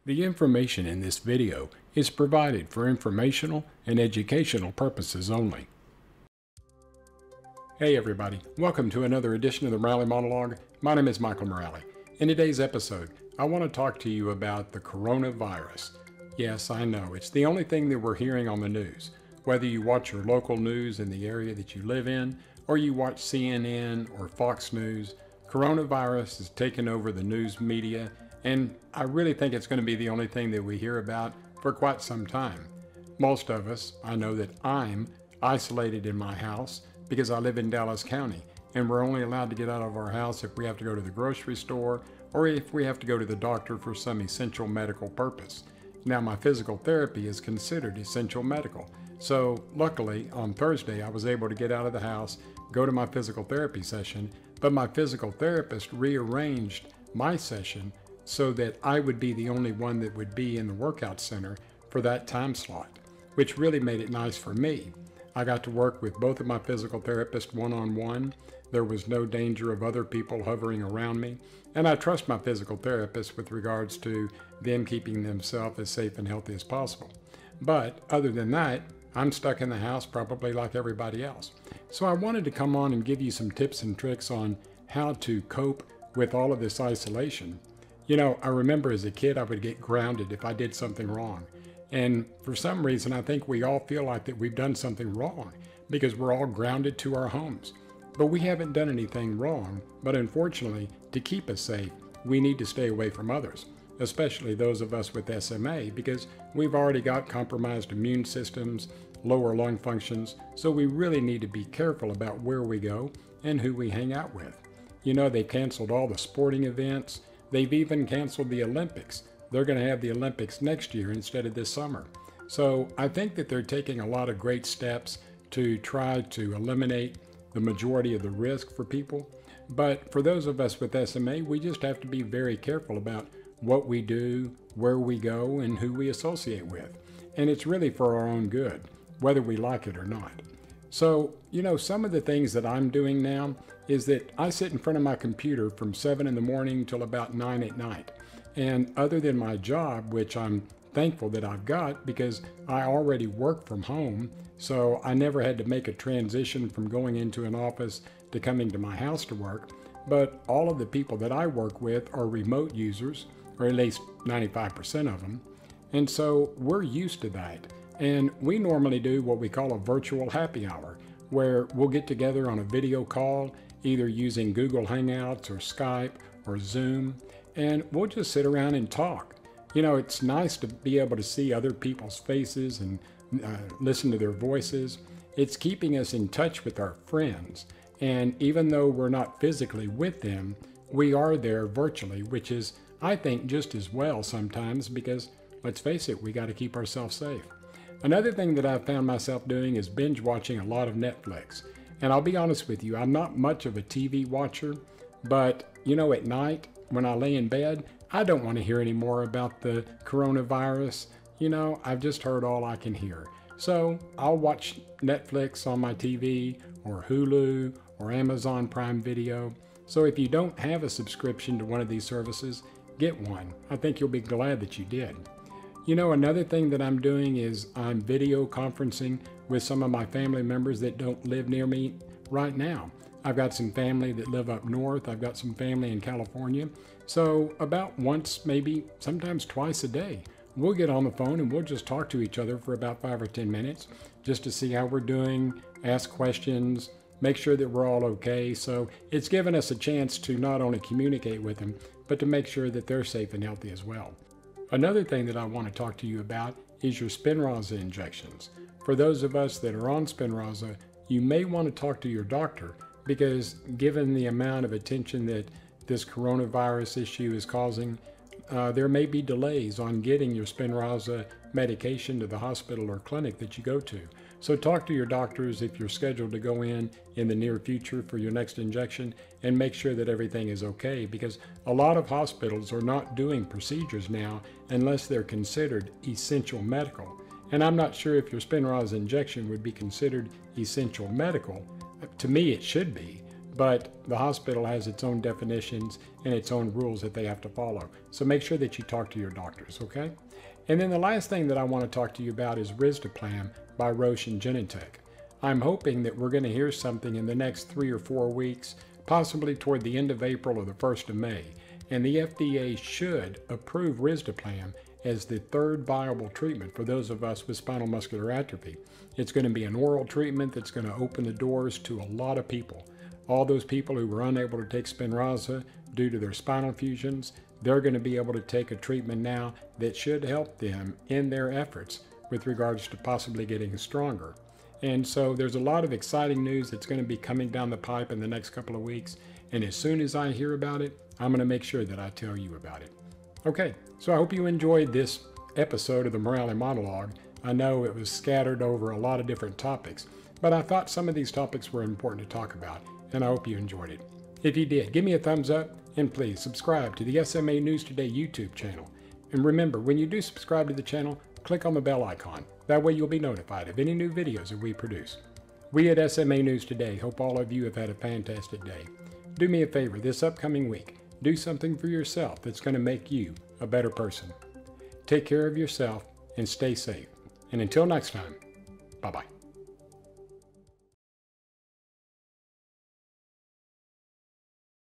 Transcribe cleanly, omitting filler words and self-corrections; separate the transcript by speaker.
Speaker 1: The information in this video is provided for informational and educational purposes only. Hey everybody, welcome to another edition of the Morale Monologue. My name is Michael Morale. In today's episode, I want to talk to you about the coronavirus. Yes, I know, it's the only thing that we're hearing on the news. Whether you watch your local news in the area that you live in, or you watch CNN or Fox News, coronavirus has taken over the news media, and I really think it's going to be the only thing that we hear about for quite some time. Most of us, I know that I'm isolated in my house because I live in Dallas County, and we're only allowed to get out of our house if we have to go to the grocery store or if we have to go to the doctor for some essential medical purpose. Now, my physical therapy is considered essential medical. So luckily, on Thursday, I was able to get out of the house, go to my physical therapy session, but my physical therapist rearranged my session so that I would be the only one that would be in the workout center for that time slot, which really made it nice for me. I got to work with both of my physical therapists one-on-one. There was no danger of other people hovering around me, and I trust my physical therapist with regards to them keeping themselves as safe and healthy as possible. But other than that, I'm stuck in the house probably like everybody else. So I wanted to come on and give you some tips and tricks on how to cope with all of this isolation. You know, I remember as a kid I would get grounded if I did something wrong. And for some reason, I think we all feel like that we've done something wrong because we're all grounded to our homes. But we haven't done anything wrong. But unfortunately, to keep us safe, we need to stay away from others, especially those of us with SMA, because we've already got compromised immune systems, lower lung functions, so we really need to be careful about where we go and who we hang out with. You know, they canceled all the sporting events. They've even canceled the Olympics. They're going to have the Olympics next year instead of this summer. So I think that they're taking a lot of great steps to try to eliminate the majority of the risk for people. But for those of us with SMA, we just have to be very careful about what we do, where we go, and who we associate with. And it's really for our own good, whether we like it or not. So, you know, some of the things that I'm doing now is that I sit in front of my computer from 7 in the morning till about 9 at night. And other than my job, which I'm thankful that I've got because I already work from home, so I never had to make a transition from going into an office to coming to my house to work. But all of the people that I work with are remote users, or at least 95% of them. And so we're used to that. And we normally do what we call a virtual happy hour, where we'll get together on a video call, either using Google Hangouts or Skype or Zoom, and we'll just sit around and talk. You know, it's nice to be able to see other people's faces and listen to their voices. It's keeping us in touch with our friends. And even though we're not physically with them, we are there virtually, which is, I think, just as well sometimes because, let's face it, we got to keep ourselves safe. Another thing that I've found myself doing is binge watching a lot of Netflix. And I'll be honest with you, I'm not much of a TV watcher, but, you know, at night when I lay in bed, I don't want to hear any more about the coronavirus. You know, I've just heard all I can hear. So I'll watch Netflix on my TV or Hulu or Amazon Prime Video. So if you don't have a subscription to one of these services, get one. I think you'll be glad that you did. You know, another thing that I'm doing is I'm video conferencing with some of my family members that don't live near me right now. I've got some family that live up north. I've got some family in California. So about once, maybe sometimes twice a day, we'll get on the phone and we'll just talk to each other for about 5 or 10 minutes just to see how we're doing, ask questions, make sure that we're all okay. So it's given us a chance to not only communicate with them, but to make sure that they're safe and healthy as well. Another thing that I want to talk to you about is your Spinraza injections. For those of us that are on Spinraza, you may want to talk to your doctor because given the amount of attention that this coronavirus issue is causing, there may be delays on getting your Spinraza medication to the hospital or clinic that you go to. So talk to your doctors if you're scheduled to go in the near future for your next injection and make sure that everything is okay, because a lot of hospitals are not doing procedures now unless they're considered essential medical. And I'm not sure if your Spinraza injection would be considered essential medical. To me, it should be, but the hospital has its own definitions and its own rules that they have to follow. So make sure that you talk to your doctors, okay? And then the last thing that I want to talk to you about is Risdiplam by Roche and Genentech. I'm hoping that we're going to hear something in the next 3 or 4 weeks, possibly toward the end of April or the 1st of May. And the FDA should approve Risdiplam as the third viable treatment for those of us with spinal muscular atrophy. It's going to be an oral treatment that's going to open the doors to a lot of people. All those people who were unable to take Spinraza due to their spinal fusions, they're going to be able to take a treatment now that should help them in their efforts with regards to possibly getting stronger. And so there's a lot of exciting news that's going to be coming down the pipe in the next couple of weeks. And as soon as I hear about it, I'm going to make sure that I tell you about it. Okay, so I hope you enjoyed this episode of the Morale Monologue. I know it was scattered over a lot of different topics, but I thought some of these topics were important to talk about, and I hope you enjoyed it. If you did, give me a thumbs up, and please subscribe to the SMA News Today YouTube channel. And remember, when you do subscribe to the channel, click on the bell icon. That way you'll be notified of any new videos that we produce. We at SMA News Today hope all of you have had a fantastic day. Do me a favor this upcoming week. Do something for yourself that's going to make you a better person. Take care of yourself and stay safe. And until next time, bye-bye.